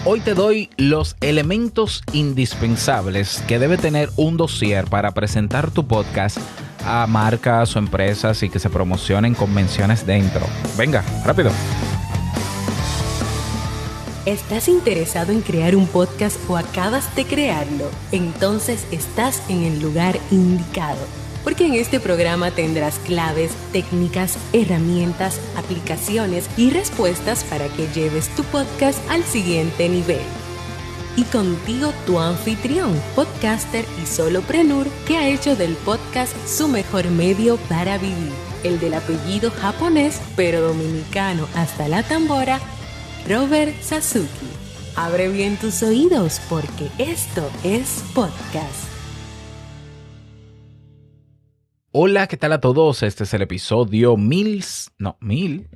Hoy te doy los elementos indispensables que debe tener un dossier para presentar tu podcast a marcas o empresas y que se promocionen con menciones dentro. Venga, rápido. ¿Estás interesado en crear un podcast o acabas de crearlo? Entonces estás en el lugar indicado, porque en este programa tendrás claves, técnicas, herramientas, aplicaciones y respuestas para que lleves tu podcast al siguiente nivel. Y contigo tu anfitrión, podcaster y solopreneur que ha hecho del podcast su mejor medio para vivir, el del apellido japonés pero dominicano hasta la tambora, Robert Sasuki. Abre bien tus oídos porque esto es podcast. Hola, ¿qué tal a todos? Este es el episodio 1000,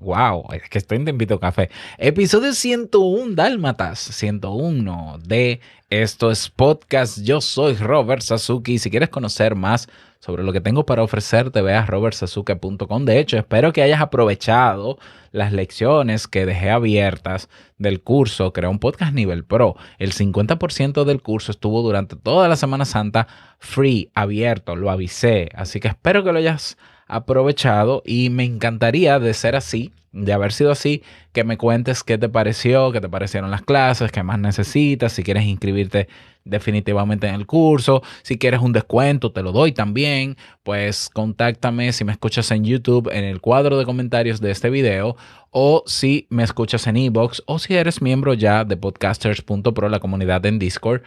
wow, es que estoy en Te Invito Café. Episodio 101, Dálmatas, 101 de Esto es Podcast. Yo soy Robert Sasuki. Si quieres conocer más sobre lo que tengo para ofrecerte, ve a robertsasuke.com. De hecho, espero que hayas aprovechado las lecciones que dejé abiertas del curso Crea un Podcast Nivel Pro. El 50% del curso estuvo durante toda la Semana Santa free, abierto, lo avisé. Así que espero que lo hayas aprovechado y me encantaría, de ser así, de haber sido así, que me cuentes qué te pareció, qué te parecieron las clases, qué más necesitas, si quieres inscribirte definitivamente en el curso, si quieres un descuento te lo doy también, pues contáctame si me escuchas en YouTube en el cuadro de comentarios de este video, o si me escuchas en iVoox, o si eres miembro ya de podcasters.pro, la comunidad en Discord,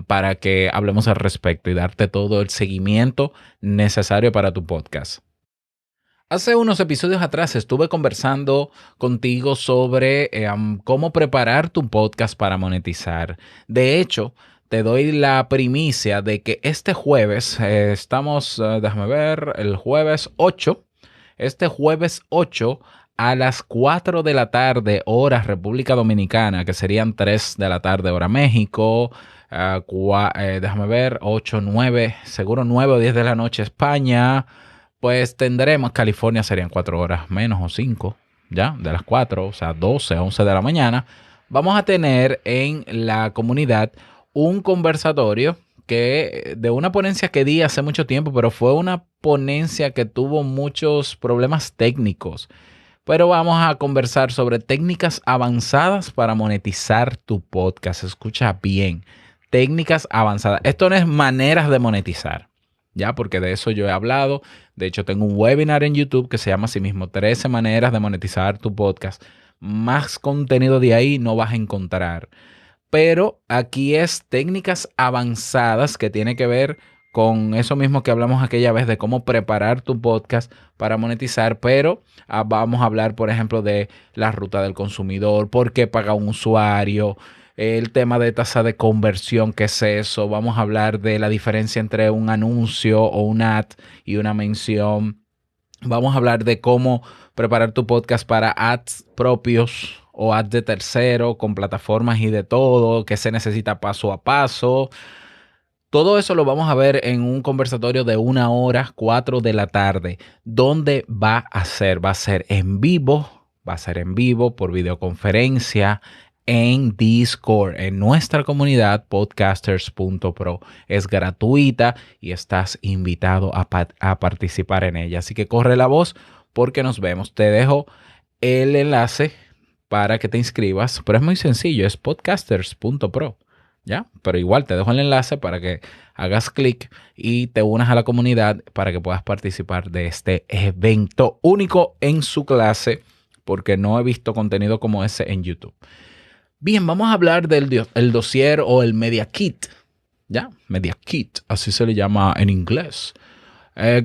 para que hablemos al respecto y darte todo el seguimiento necesario para tu podcast. Hace unos episodios atrás estuve conversando contigo sobre cómo preparar tu podcast para monetizar. De hecho, te doy la primicia de que este jueves, déjame ver, el jueves 8, este jueves 8 a las 4 de la tarde, hora República Dominicana, que serían 3 de la tarde, hora México, déjame ver, 8, 9, seguro 9 o 10 de la noche España. Pues tendremos, California serían 4 horas menos o 5, ya, de las 4, o sea, 12, 11 de la mañana. Vamos a tener en la comunidad un conversatorio de una ponencia que di hace mucho tiempo, pero fue una ponencia que tuvo muchos problemas técnicos. Pero vamos a conversar sobre técnicas avanzadas para monetizar tu podcast. Escucha bien, técnicas avanzadas. Esto no es maneras de monetizar, ya, porque de eso yo he hablado. De hecho, tengo un webinar en YouTube que se llama así mismo, 13 maneras de monetizar tu podcast. Más contenido de ahí no vas a encontrar. Pero aquí es técnicas avanzadas que tiene que ver con eso mismo que hablamos aquella vez de cómo preparar tu podcast para monetizar, pero vamos a hablar, por ejemplo, de la ruta del consumidor, por qué paga un usuario, el tema de tasa de conversión, qué es eso. Vamos a hablar de la diferencia entre un anuncio o un ad y una mención. Vamos a hablar de cómo preparar tu podcast para ads propios o ads de tercero con plataformas y de todo, qué se necesita paso a paso. Todo eso lo vamos a ver en un conversatorio de 1 hora, 4 de la tarde. ¿Dónde va a ser? Va a ser en vivo, por videoconferencia, en Discord, en nuestra comunidad podcasters.pro. Es gratuita y estás invitado a participar en ella. Así que corre la voz porque nos vemos. Te dejo el enlace para que te inscribas, pero es muy sencillo, es podcasters.pro. ¿Ya? Pero igual te dejo el enlace para que hagas clic y te unas a la comunidad para que puedas participar de este evento único en su clase, porque no he visto contenido como ese en YouTube. Bien, vamos a hablar del el dossier o el Media Kit. ¿Ya? Media Kit, así se le llama en inglés.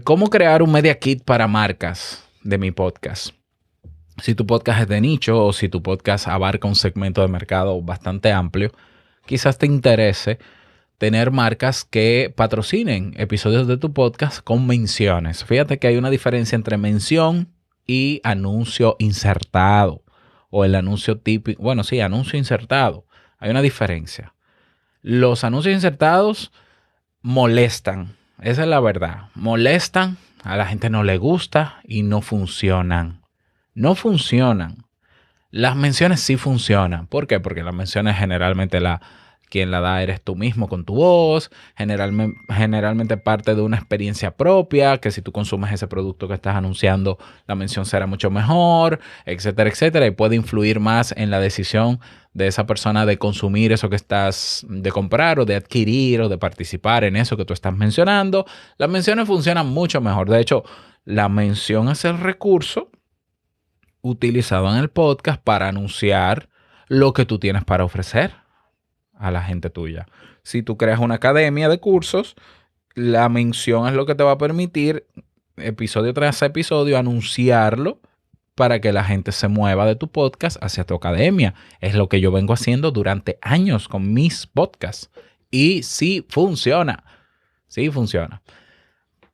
¿Cómo crear un Media Kit para marcas de mi podcast? Si tu podcast es de nicho o si tu podcast abarca un segmento de mercado bastante amplio, quizás te interese tener marcas que patrocinen episodios de tu podcast con menciones. Fíjate que hay una diferencia entre mención y anuncio insertado. O el anuncio típico. Bueno, sí, anuncio insertado. Hay una diferencia. Los anuncios insertados molestan. Esa es la verdad. Molestan, a la gente no le gusta y no funcionan. No funcionan. Las menciones sí funcionan. ¿Por qué? Porque las menciones generalmente quien la da eres tú mismo con tu voz, generalmente parte de una experiencia propia, que si tú consumes ese producto que estás anunciando, la mención será mucho mejor, etcétera, etcétera, y puede influir más en la decisión de esa persona de consumir eso que estás, de comprar o de adquirir o de participar en eso que tú estás mencionando. Las menciones funcionan mucho mejor. De hecho, la mención es el recurso utilizado en el podcast para anunciar lo que tú tienes para ofrecer a la gente tuya. Si tú creas una academia de cursos, la mención es lo que te va a permitir, episodio tras episodio, anunciarlo para que la gente se mueva de tu podcast hacia tu academia. Es lo que yo vengo haciendo durante años con mis podcasts. Y sí funciona. Sí funciona.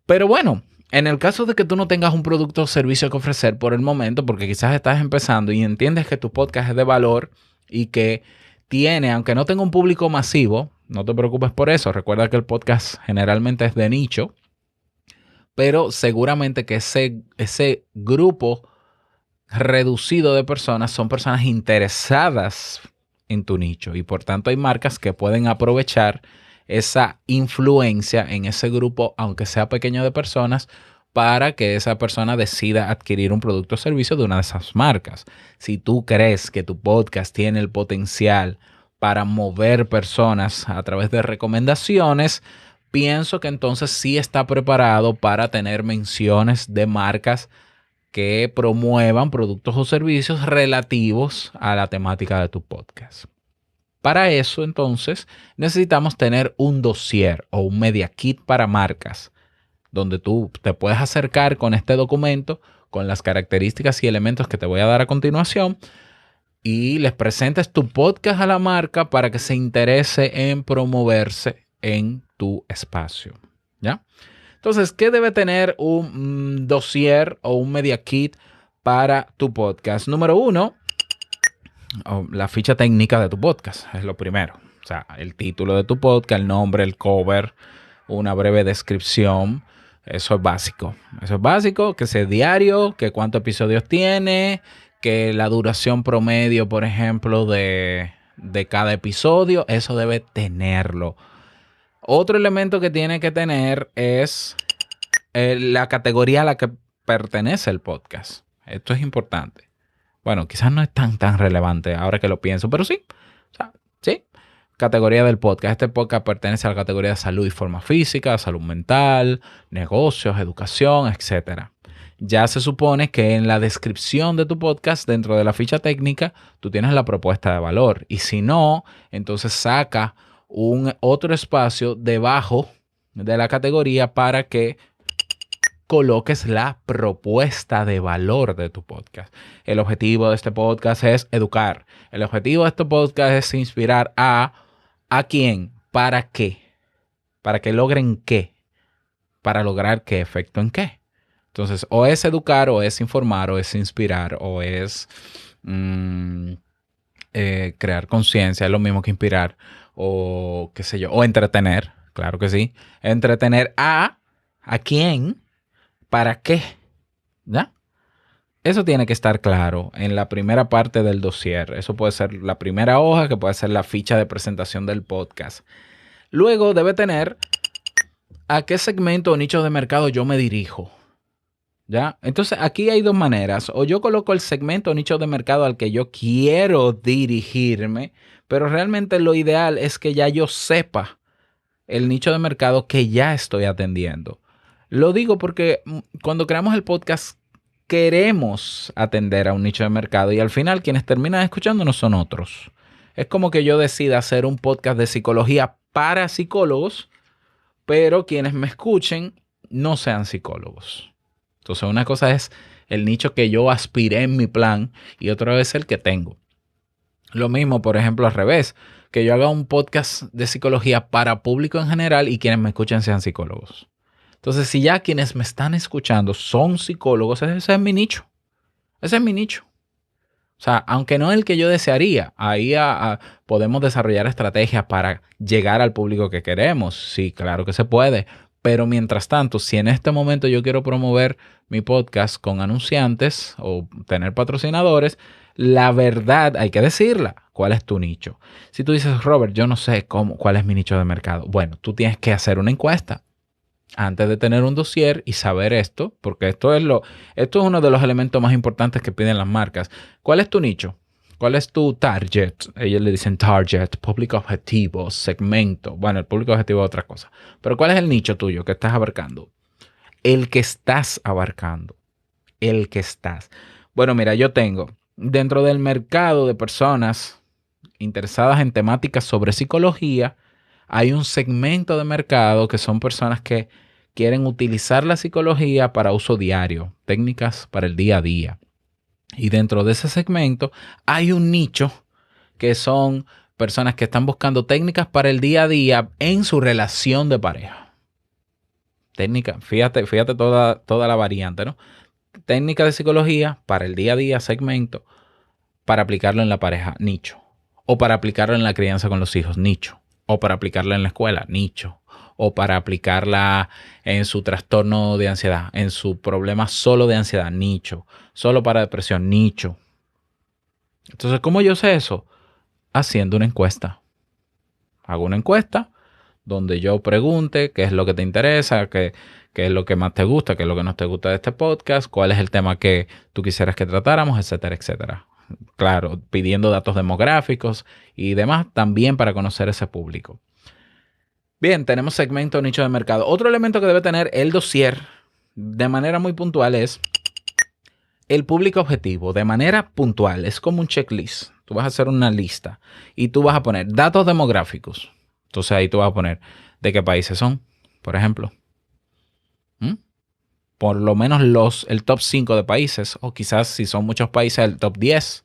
Pero bueno, en el caso de que tú no tengas un producto o servicio que ofrecer por el momento, porque quizás estás empezando y entiendes que tu podcast es de valor y que tiene, aunque no tenga un público masivo, no te preocupes por eso. Recuerda que el podcast generalmente es de nicho, pero seguramente que ese grupo reducido de personas son personas interesadas en tu nicho y por tanto hay marcas que pueden aprovechar esa influencia en ese grupo, aunque sea pequeño de personas, para que esa persona decida adquirir un producto o servicio de una de esas marcas. Si tú crees que tu podcast tiene el potencial para mover personas a través de recomendaciones, pienso que entonces sí está preparado para tener menciones de marcas que promuevan productos o servicios relativos a la temática de tu podcast. Para eso, entonces, necesitamos tener un dossier o un media kit para marcas, donde tú te puedes acercar con este documento, con las características y elementos que te voy a dar a continuación, y les presentes tu podcast a la marca para que se interese en promoverse en tu espacio. ¿Ya? Entonces, ¿qué debe tener un dossier o un media kit para tu podcast? Número uno, la ficha técnica de tu podcast es lo primero. O sea, el título de tu podcast, el nombre, el cover, una breve descripción. Eso es básico. Eso es básico, que sea diario, que cuántos episodios tiene, que la duración promedio, por ejemplo, de cada episodio. Eso debe tenerlo. Otro elemento que tiene que tener es la categoría a la que pertenece el podcast. Esto es importante. Bueno, quizás no es tan relevante ahora que lo pienso, pero sí. O sea, sí. Categoría del podcast. Este podcast pertenece a la categoría de salud y forma física, salud mental, negocios, educación, etcétera. Ya se supone que en la descripción de tu podcast, dentro de la ficha técnica, tú tienes la propuesta de valor. Y si no, entonces saca otro espacio debajo de la categoría para que coloques la propuesta de valor de tu podcast. El objetivo de este podcast es educar. El objetivo de este podcast es inspirar ¿a quién? ¿Para qué? ¿Para que logren qué? ¿Para lograr qué efecto en qué? Entonces, o es educar, o es informar, o es inspirar, o es crear conciencia, es lo mismo que inspirar, o qué sé yo, o entretener, claro que sí. Entretener ¿a quién? ¿Para qué? ¿Ya? Eso tiene que estar claro en la primera parte del dossier. Eso puede ser la primera hoja, que puede ser la ficha de presentación del podcast. Luego debe tener a qué segmento o nicho de mercado yo me dirijo. ¿Ya? Entonces aquí hay dos maneras. O yo coloco el segmento o nicho de mercado al que yo quiero dirigirme, pero realmente lo ideal es que ya yo sepa el nicho de mercado que ya estoy atendiendo. Lo digo porque cuando creamos el podcast queremos atender a un nicho de mercado y al final quienes terminan escuchándonos son otros. Es como que yo decida hacer un podcast de psicología para psicólogos, pero quienes me escuchen no sean psicólogos. Entonces una cosa es el nicho que yo aspiré en mi plan y otra es el que tengo. Lo mismo, por ejemplo, al revés, que yo haga un podcast de psicología para público en general y quienes me escuchen sean psicólogos. Entonces, si ya quienes me están escuchando son psicólogos, ese es mi nicho. Ese es mi nicho. O sea, aunque no es el que yo desearía, ahí podemos desarrollar estrategias para llegar al público que queremos. Sí, claro que se puede. Pero mientras tanto, si en este momento yo quiero promover mi podcast con anunciantes o tener patrocinadores, la verdad hay que decirla. ¿Cuál es tu nicho? Si tú dices, Robert, yo no sé cuál es mi nicho de mercado. Bueno, tú tienes que hacer una encuesta antes de tener un dossier y saber esto, porque esto es uno de los elementos más importantes que piden las marcas. ¿Cuál es tu nicho? ¿Cuál es tu target? Ellos le dicen target, público objetivo, segmento. Bueno, el público objetivo es otra cosa. Pero ¿cuál es el nicho tuyo que estás abarcando? El que estás abarcando. El que estás. Bueno, mira, yo tengo dentro del mercado de personas interesadas en temáticas sobre psicología, hay un segmento de mercado que son personas que quieren utilizar la psicología para uso diario, técnicas para el día a día. Y dentro de ese segmento hay un nicho que son personas que están buscando técnicas para el día a día en su relación de pareja. Técnica, fíjate toda la variante, ¿no? Técnica de psicología para el día a día, segmento, para aplicarlo en la pareja, nicho. O para aplicarlo en la crianza con los hijos, nicho. O para aplicarla en la escuela, nicho. O para aplicarla en su trastorno de ansiedad, en su problema solo de ansiedad, nicho. Solo para depresión, nicho. Entonces, ¿cómo yo sé eso? Haciendo una encuesta. Hago una encuesta donde yo pregunte qué es lo que te interesa, qué es lo que más te gusta, qué es lo que no te gusta de este podcast, cuál es el tema que tú quisieras que tratáramos, etcétera, etcétera. Claro, pidiendo datos demográficos y demás también para conocer ese público. Bien, tenemos segmento nicho de mercado. Otro elemento que debe tener el dossier de manera muy puntual es el público objetivo. De manera puntual, es como un checklist. Tú vas a hacer una lista y tú vas a poner datos demográficos. Entonces ahí tú vas a poner de qué países son, por ejemplo. Por lo menos el top 5 de países, o quizás si son muchos países, el top 10.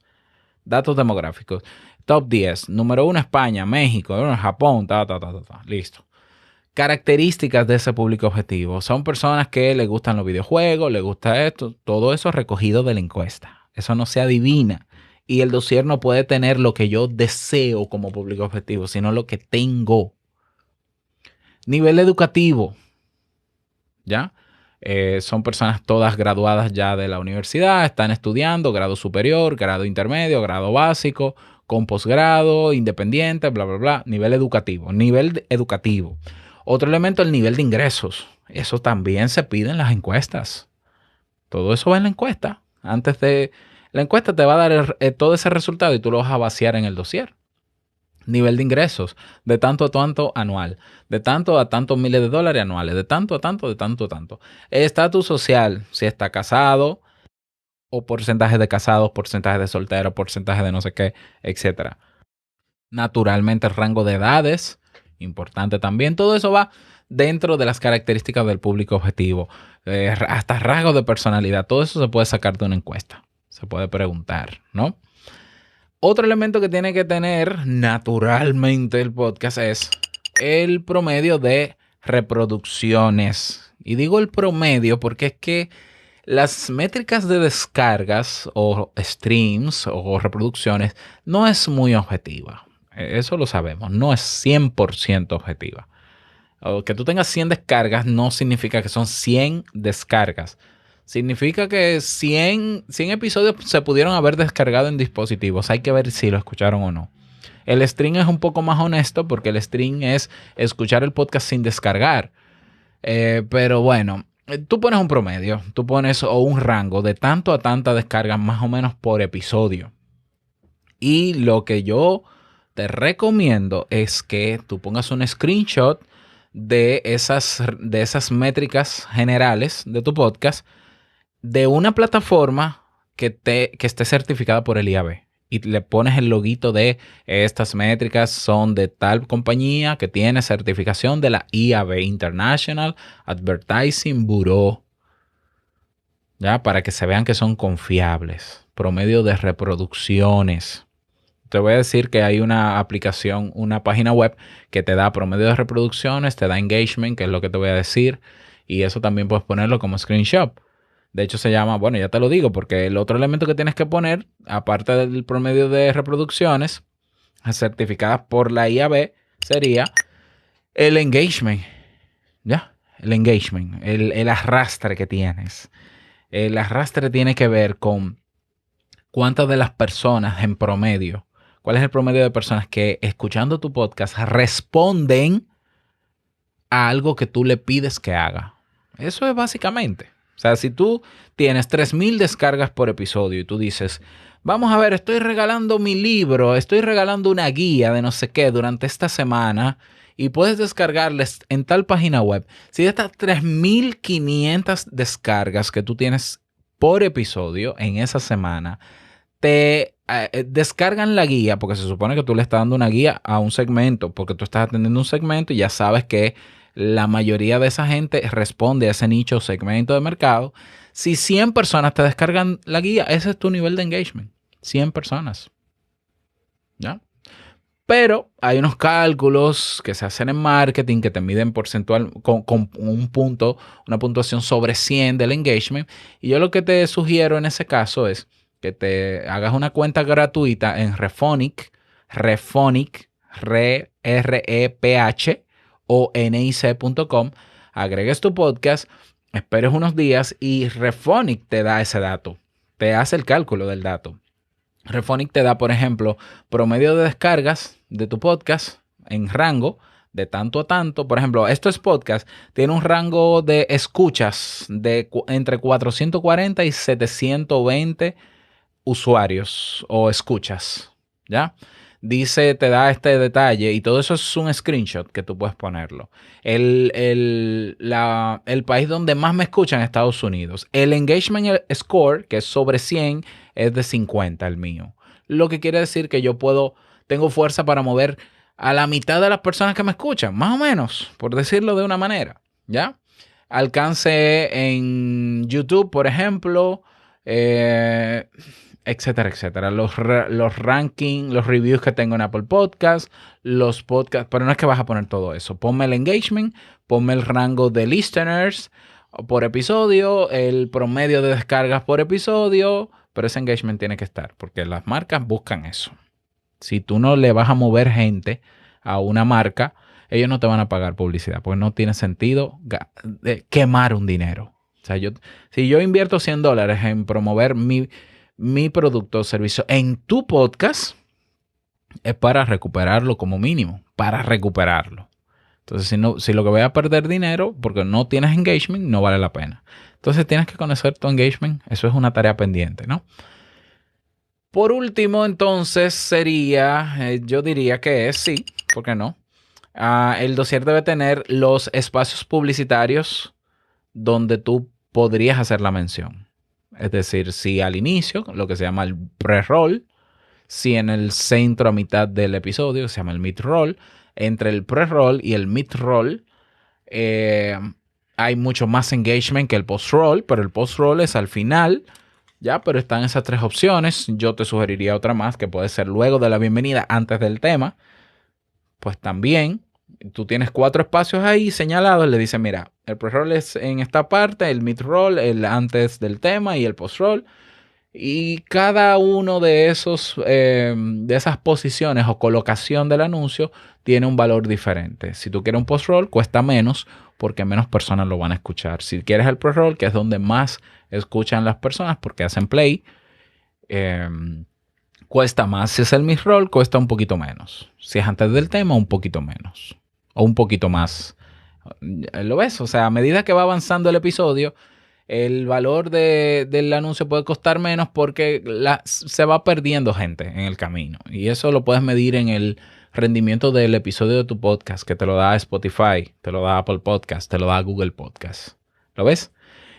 Datos demográficos. Top 10. Número 1, España, México, Japón, listo. Características de ese público objetivo. Son personas que les gustan los videojuegos, les gusta esto. Todo eso recogido de la encuesta. Eso no se adivina. Y el dossier no puede tener lo que yo deseo como público objetivo, sino lo que tengo. Nivel educativo. ¿Ya? Son personas todas graduadas ya de la universidad, están estudiando grado superior, grado intermedio, grado básico, con posgrado, independiente, bla, bla, bla. Nivel educativo. Nivel educativo. Otro elemento, el nivel de ingresos. Eso también se pide en las encuestas. Todo eso va en la encuesta. Antes de la encuesta te va a dar todo ese resultado y tú lo vas a vaciar en el dossier. Nivel de ingresos, de tanto a tanto anual, de tanto a tantos miles de dólares anuales, de tanto a tanto, de tanto a tanto. Estatus social, si está casado, o porcentaje de casados, porcentaje de solteros, porcentaje de no sé qué, etcétera. Naturalmente, el rango de edades, importante también. Todo eso va dentro de las características del público objetivo. Hasta rasgos de personalidad, todo eso se puede sacar de una encuesta. Se puede preguntar, ¿no? Otro elemento que tiene que tener naturalmente el podcast es el promedio de reproducciones. Y digo el promedio porque es que las métricas de descargas o streams o reproducciones no es muy objetiva. Eso lo sabemos, no es 100% objetiva. O que tú tengas 100 descargas no significa que son 100 descargas. Significa que 100 episodios se pudieron haber descargado en dispositivos. Hay que ver si lo escucharon o no. El stream es un poco más honesto porque el stream es escuchar el podcast sin descargar. Pero bueno, tú pones un promedio, tú pones o un rango de tanto a tanta descarga más o menos por episodio. Y lo que yo te recomiendo es que tú pongas un screenshot de esas métricas generales de tu podcast de una plataforma que esté certificada por el IAB. Y le pones el loguito de estas métricas son de tal compañía que tiene certificación de la IAB, International Advertising Bureau. ¿Ya? Para que se vean que son confiables. Promedio de reproducciones. Te voy a decir que hay una aplicación, una página web que te da promedio de reproducciones, te da engagement, que es lo que te voy a decir. Y eso también puedes ponerlo como screenshot. De hecho se llama, bueno, ya te lo digo, porque el otro elemento que tienes que poner, aparte del promedio de reproducciones certificadas por la IAB, sería el engagement. ¿Ya? El engagement, el arrastre que tienes. El arrastre tiene que ver con ¿cuántas de las personas en promedio, cuál es el promedio de personas que escuchando tu podcast responden a algo que tú le pides que haga? Eso es básicamente. O sea, si tú tienes 3,000 descargas por episodio y tú dices, vamos a ver, estoy regalando mi libro, estoy regalando una guía de no sé qué durante esta semana y puedes descargarles en tal página web. Si de estas 3,500 descargas que tú tienes por episodio en esa semana, te descargan la guía, porque se supone que tú le estás dando una guía a un segmento, porque tú estás atendiendo un segmento y ya sabes que la mayoría de esa gente responde a ese nicho o segmento de mercado. Si 100 personas te descargan la guía, ese es tu nivel de engagement. 100 personas. ¿Ya? Pero hay unos cálculos que se hacen en marketing que te miden porcentual con un punto, una puntuación sobre 100 del engagement. Y yo lo que te sugiero en ese caso es que te hagas una cuenta gratuita en Rephonic, R-E-P-H o nic.com, agregues tu podcast, esperes unos días y Rephonic te da ese dato, te hace el cálculo del dato. Rephonic te da, por ejemplo, promedio de descargas de tu podcast en rango de tanto a tanto. Por ejemplo, esto es podcast, tiene un rango de escuchas de entre 440 y 720 usuarios o escuchas, ¿ya? Dice, te da este detalle y todo eso es un screenshot que tú puedes ponerlo. El país donde más me escuchan es Estados Unidos. El engagement score, que es sobre 100, es de 50 el mío. Lo que quiere decir que tengo fuerza para mover a la mitad de las personas que me escuchan, más o menos, por decirlo de una manera, ¿ya? Alcance en YouTube, por ejemplo, etcétera, etcétera. Los rankings, los reviews que tengo en Apple Podcasts, los podcasts, pero no es que vas a poner todo eso. Ponme el engagement, ponme el rango de listeners por episodio, el promedio de descargas por episodio, pero ese engagement tiene que estar, porque las marcas buscan eso. Si tú no le vas a mover gente a una marca, ellos no te van a pagar publicidad, porque no tiene sentido quemar un dinero. O sea, si yo invierto $100 en promover mi producto o servicio en tu podcast, es para recuperarlo como mínimo, para recuperarlo. Entonces, si lo que voy a perder dinero porque no tienes engagement, no vale la pena. Entonces, tienes que conocer tu engagement. Eso es una tarea pendiente, ¿no? Por último, entonces, yo diría que es sí, ¿por qué no? El dossier debe tener los espacios publicitarios donde tú podrías hacer la mención. Es decir, si al inicio, lo que se llama el pre-roll, si en el centro a mitad del episodio, se llama el mid-roll, entre el pre-roll y el mid-roll hay mucho más engagement que el post-roll, pero el post-roll es al final, ya, pero están esas tres opciones. Yo te sugeriría otra más que puede ser luego de la bienvenida, antes del tema. Pues también tú tienes 4 espacios ahí señalados. Le dices, mira, el pre-roll es en esta parte, el mid-roll, el antes del tema y el post-roll. Y cada uno de esas posiciones o colocación del anuncio tiene un valor diferente. Si tú quieres un post-roll, cuesta menos porque menos personas lo van a escuchar. Si quieres el pre-roll, que es donde más escuchan las personas porque hacen play, cuesta más. Si es el mid-roll, cuesta un poquito menos. Si es antes del tema, un poquito menos. O un poquito más. ¿Lo ves? O sea, a medida que va avanzando el episodio, el valor del anuncio puede costar menos porque se va perdiendo gente en el camino. Y eso lo puedes medir en el rendimiento del episodio de tu podcast, que te lo da Spotify, te lo da Apple Podcast, te lo da Google Podcast. ¿Lo ves?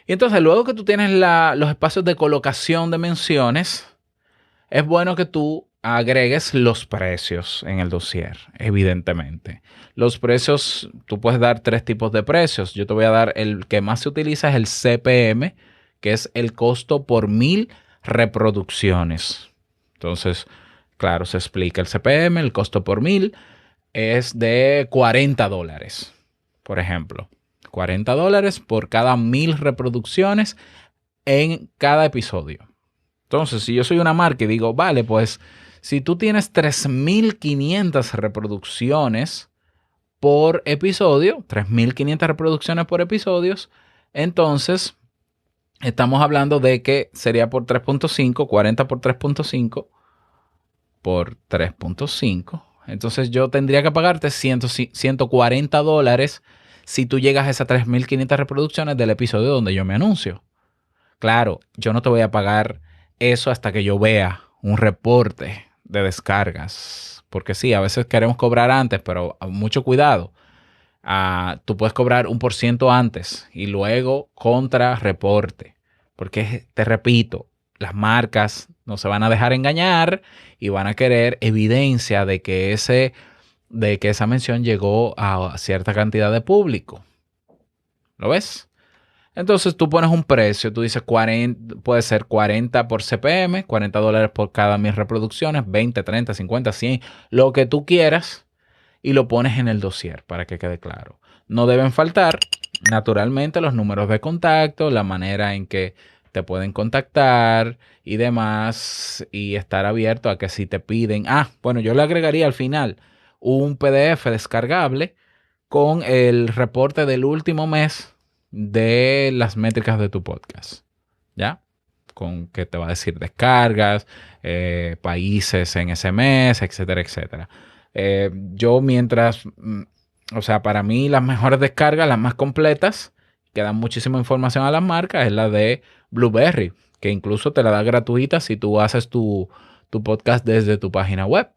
Y entonces, luego que tú tienes los espacios de colocación de menciones, es bueno que tú agregues los precios en el dossier, evidentemente. Los precios, tú puedes dar 3 tipos de precios. Yo te voy a dar el que más se utiliza, es el CPM, que es el costo por 1000 reproducciones. Entonces, claro, se explica el CPM, el costo por 1000 es de $40, por ejemplo. $40 por cada 1000 reproducciones en cada episodio. Entonces, si yo soy una marca y digo, vale, pues si tú tienes 3,500 reproducciones por episodio, 3,500 reproducciones por episodios, entonces estamos hablando de que sería por 3.5, 40 por 3.5 por 3.5. Entonces yo tendría que pagarte $140 si tú llegas a esas 3.500 reproducciones del episodio donde yo me anuncio. Claro, yo no te voy a pagar eso hasta que yo vea un reporte de descargas. Porque sí, a veces queremos cobrar antes, pero mucho cuidado. Tú puedes cobrar 1% antes y luego contra reporte. Porque te repito, las marcas no se van a dejar engañar y van a querer evidencia de que esa mención llegó a cierta cantidad de público. ¿Lo ves? Entonces tú pones un precio, tú dices 40, puede ser 40 por CPM, $40 por cada 1,000 reproducciones, 20, 30, 50, 100, lo que tú quieras, y lo pones en el dossier para que quede claro. No deben faltar, naturalmente, los números de contacto, la manera en que te pueden contactar y demás, y estar abierto a que si te piden, bueno, yo le agregaría al final un PDF descargable con el reporte del último mes de las métricas de tu podcast, ¿ya? Con que te va a decir descargas, países en ese mes, etcétera, etcétera. Yo para mí las mejores descargas, las más completas, que dan muchísima información a las marcas, es la de Blueberry, que incluso te la da gratuita si tú haces tu podcast desde tu página web.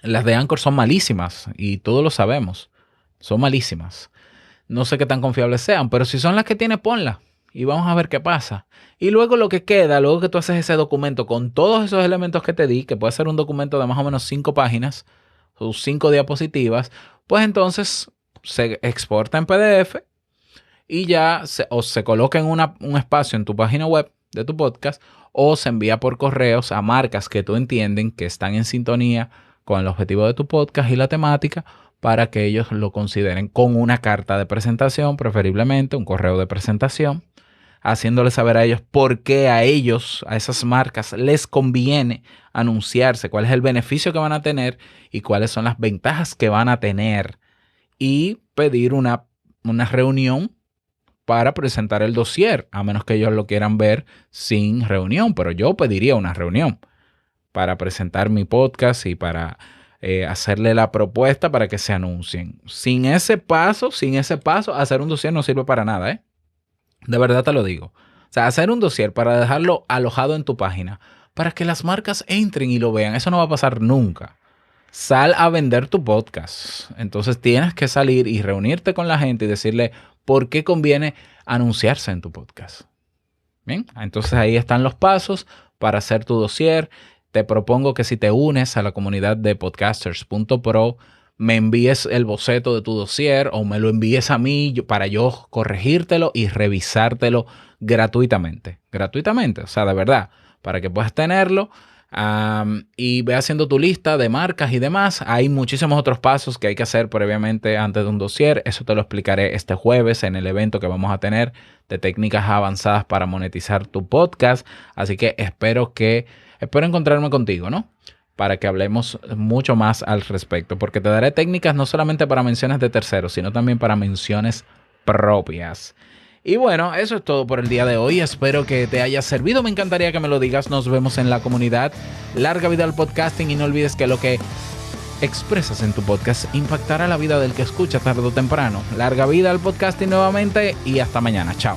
Las de Anchor son malísimas y todos lo sabemos. Son malísimas. No sé qué tan confiables sean, pero si son las que tiene, ponla y vamos a ver qué pasa. Y luego lo que queda, luego que tú haces ese documento con todos esos elementos que te di, que puede ser un documento de más o menos 5 páginas o 5 diapositivas, pues entonces se exporta en PDF y ya se coloca en un espacio en tu página web de tu podcast o se envía por correos a marcas que tú entienden que están en sintonía con el objetivo de tu podcast y la temática, para que ellos lo consideren con una carta de presentación, preferiblemente un correo de presentación, haciéndoles saber a ellos por qué a ellos, a esas marcas, les conviene anunciarse, cuál es el beneficio que van a tener y cuáles son las ventajas que van a tener, y pedir una reunión para presentar el dossier, a menos que ellos lo quieran ver sin reunión, pero yo pediría una reunión para presentar mi podcast y para hacerle la propuesta para que se anuncien. Sin ese paso, hacer un dossier no sirve para nada, ¿eh? De verdad te lo digo. O sea, hacer un dossier para dejarlo alojado en tu página, para que las marcas entren y lo vean, eso no va a pasar nunca. Sal a vender tu podcast. Entonces tienes que salir y reunirte con la gente y decirle por qué conviene anunciarse en tu podcast. Bien, entonces ahí están los pasos para hacer tu dossier. Te propongo que si te unes a la comunidad de podcasters.pro, me envíes el boceto de tu dossier o me lo envíes a mí para yo corregírtelo y revisártelo gratuitamente. Gratuitamente, o sea, de verdad, para que puedas tenerlo y ve haciendo tu lista de marcas y demás. Hay muchísimos otros pasos que hay que hacer previamente antes de un dossier. Eso te lo explicaré este jueves en el evento que vamos a tener de técnicas avanzadas para monetizar tu podcast. Así que espero encontrarme contigo, ¿no? Para que hablemos mucho más al respecto, porque te daré técnicas no solamente para menciones de terceros, sino también para menciones propias. Y bueno, eso es todo por el día de hoy. Espero que te haya servido. Me encantaría que me lo digas. Nos vemos en la comunidad. Larga vida al podcasting y no olvides que lo que expresas en tu podcast impactará la vida del que escucha tarde o temprano. Larga vida al podcasting nuevamente y hasta mañana. Chao.